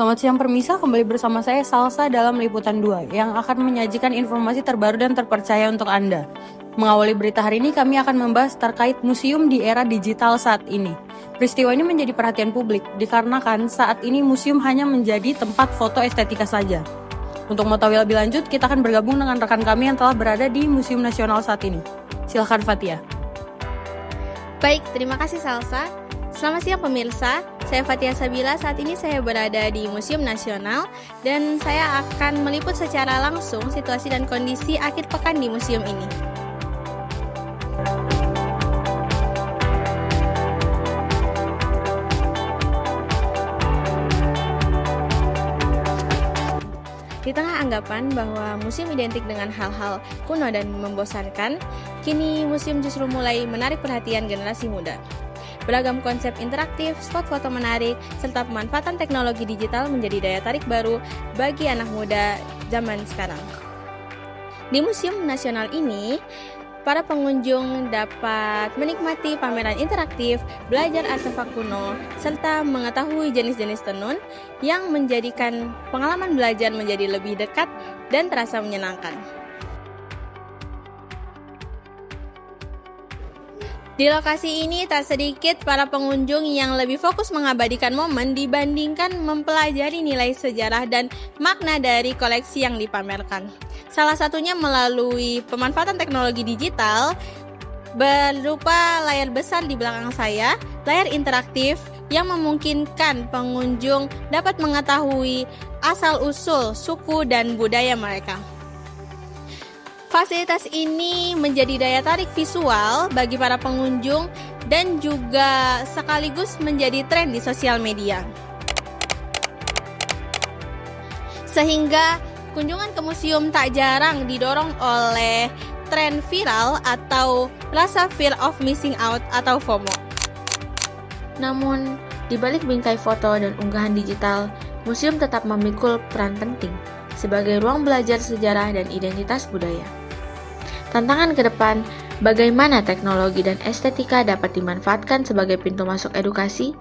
Selamat siang Permisa, kembali bersama saya Salsa dalam Liputan 2 yang akan menyajikan informasi terbaru dan terpercaya untuk Anda. Mengawali berita hari ini, kami akan membahas terkait museum di era digital saat ini. Peristiwa ini menjadi perhatian publik dikarenakan saat ini museum hanya menjadi tempat foto estetika saja. Untuk mengetahui lebih lanjut, kita akan bergabung dengan rekan kami yang telah berada di Museum Nasional saat ini. Silahkan Fatia. Baik, terima kasih Salsa. Selamat siang pemirsa, saya Fatia Sabila. Saat ini saya berada di Museum Nasional dan saya akan meliput secara langsung situasi dan kondisi akhir pekan di museum ini. Di tengah anggapan bahwa museum identik dengan hal-hal kuno dan membosankan, kini museum justru mulai menarik perhatian generasi muda. Beragam konsep interaktif, spot foto menarik, serta pemanfaatan teknologi digital menjadi daya tarik baru bagi anak muda zaman sekarang. Di Museum Nasional ini, para pengunjung dapat menikmati pameran interaktif, belajar artefak kuno, serta mengetahui jenis-jenis tenun yang menjadikan pengalaman belajar menjadi lebih dekat dan terasa menyenangkan. Di lokasi ini tak sedikit para pengunjung yang lebih fokus mengabadikan momen dibandingkan mempelajari nilai sejarah dan makna dari koleksi yang dipamerkan. Salah satunya melalui pemanfaatan teknologi digital berupa layar besar di belakang saya, layar interaktif yang memungkinkan pengunjung dapat mengetahui asal-usul suku dan budaya mereka. Fasilitas ini menjadi daya tarik visual bagi para pengunjung dan juga sekaligus menjadi tren di sosial media. Sehingga kunjungan ke museum tak jarang didorong oleh tren viral atau rasa fear of missing out atau FOMO. Namun, di balik bingkai foto dan unggahan digital, museum tetap memikul peran penting sebagai ruang belajar sejarah dan identitas budaya. Tantangan ke depan, bagaimana teknologi dan estetika dapat dimanfaatkan sebagai pintu masuk edukasi,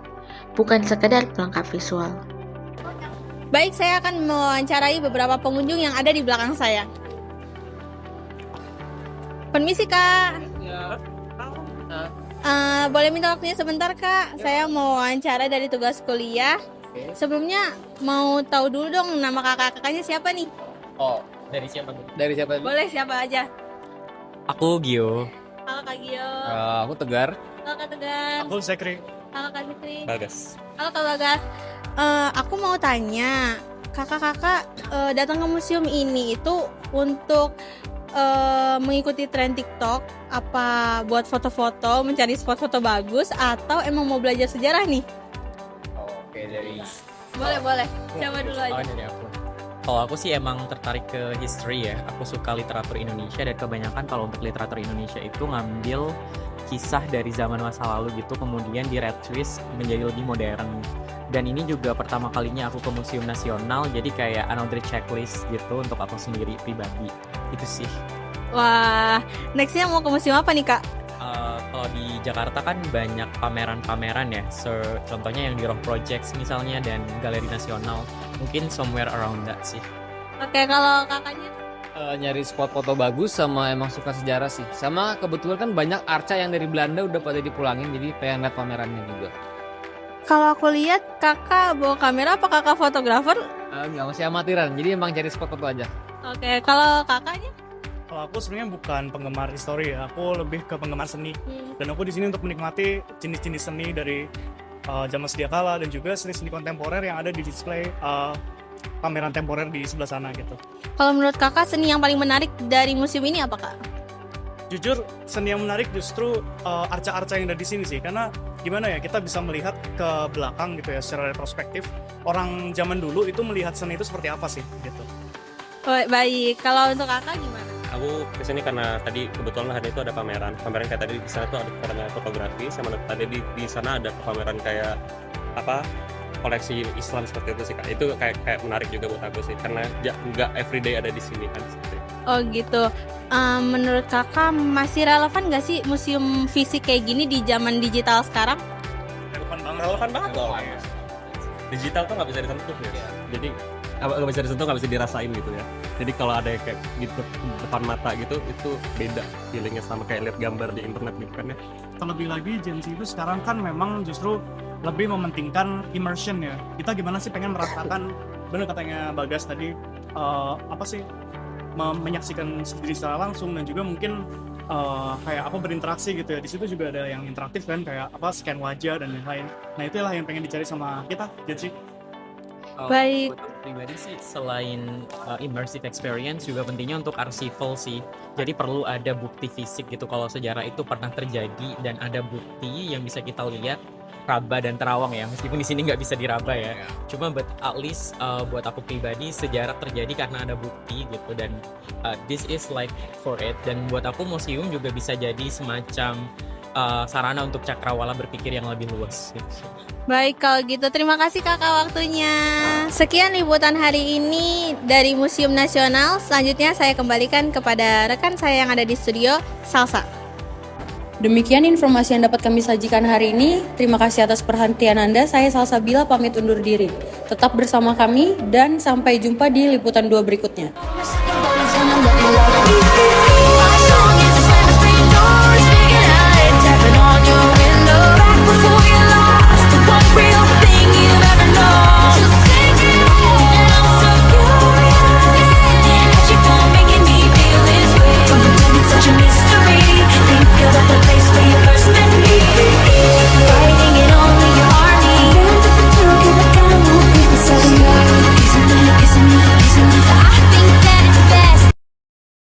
bukan sekedar pelengkap visual. Baik, saya akan mewawancarai beberapa pengunjung yang ada di belakang saya. Permisi Kak. Ya. Boleh minta waktunya sebentar Kak? Saya mau wawancara dari tugas kuliah. Sebelumnya mau tahu dulu dong nama kakak-kakaknya siapa nih? Oh, dari siapa? Dari siapa? Boleh siapa aja? Aku Gio. Halo Kak Gio. Aku Tegar. Halo Kak Tegar. Aku Zekri. Halo Kak Fitri. Bagas. Halo Kak Bagas. Aku mau tanya, kakak-kakak datang ke museum ini itu untuk mengikuti tren TikTok, apa buat foto-foto, mencari spot foto bagus, atau emang mau belajar sejarah nih? Oke, dari Boleh. Coba dulu aja. dari aku. Kalau aku sih emang tertarik ke history ya. Aku suka literatur Indonesia dan kebanyakan kalau untuk literatur Indonesia itu ngambil kisah dari zaman masa lalu gitu, kemudian di retwist menjadi lebih modern. Dan ini juga pertama kalinya aku ke Museum Nasional, jadi kayak another checklist gitu untuk aku sendiri pribadi. Itu sih. Wah, nextnya mau ke museum apa nih Kak? Kalau di Jakarta kan banyak pameran-pameran ya, contohnya yang di Rock Projects misalnya dan Galeri Nasional, mungkin somewhere around that sih. Oke, kalau kakaknya? Nyari spot foto bagus sama emang suka sejarah sih. Sama kebetulan kan banyak arca yang dari Belanda udah pada dipulangin, jadi pengen lihat pamerannya juga. Kalau aku lihat kakak bawa kamera, apa kakak fotografer? Nggak, masih amatiran, jadi emang cari spot foto aja. Oke, kalau kakaknya? Kalau aku sebenarnya bukan penggemar histori ya, aku lebih ke penggemar seni. Dan aku di sini untuk menikmati jenis-jenis seni dari zaman sedia kala dan juga seni-seni kontemporer yang ada di display pameran temporer di sebelah sana gitu. Kalau menurut kakak seni yang paling menarik dari museum ini apa Kak? Jujur seni yang menarik justru arca-arca yang ada di sini sih, karena gimana ya, kita bisa melihat ke belakang gitu ya secara retrospektif. Orang zaman dulu itu melihat seni itu seperti apa sih gitu. Baik, kalau untuk kakak gimana? Aku kesini karena tadi kebetulan hari itu ada pameran kayak tadi di sana tuh ada pameran fotografi, sama tadi di sana ada pameran kayak apa koleksi Islam seperti itu sih Kak. Itu kayak menarik juga buat aku sih, karena nggak everyday ada di sini kan seperti itu. Oh gitu. Menurut kakak masih relevan nggak sih museum fisik kayak gini di zaman digital sekarang? Relevan banget. Relevan banget loh. digital tuh nggak bisa disentuh ya. Jadi nggak bisa disentuh, nggak bisa dirasain gitu ya. Jadi kalau ada yang kayak di depan mata gitu, itu beda feelingnya sama kayak lihat gambar di internet gitu kan ya. Terlebih lagi Gen Z itu sekarang kan memang justru lebih mementingkan immersion ya. Kita gimana sih pengen merasakan, bener katanya Bagas tadi, menyaksikan sendiri secara langsung, dan juga mungkin kayak berinteraksi gitu ya. Di situ juga ada yang interaktif kan, kayak scan wajah dan lain-lain. Nah itulah yang pengen dicari sama kita Gen Z. Baik. Buat aku pribadi sih selain immersive experience juga pentingnya untuk archival sih. Jadi perlu ada bukti fisik gitu kalau sejarah itu pernah terjadi dan ada bukti yang bisa kita lihat, raba dan terawang ya. Meskipun di sini nggak bisa diraba ya. Cuma but at least buat aku pribadi sejarah terjadi karena ada bukti gitu, dan this is like for it. Dan buat aku museum juga bisa jadi semacam sarana untuk cakrawala berpikir yang lebih luas gitu. Baik, kalau gitu terima kasih kakak waktunya. Sekian liputan hari ini dari Museum Nasional. Selanjutnya saya kembalikan kepada rekan saya yang ada di studio, Salsa. Demikian informasi yang dapat kami sajikan hari ini. Terima kasih atas perhatian Anda. Saya Salsa Bila pamit undur diri. Tetap bersama kami dan sampai jumpa di liputan 2 berikutnya.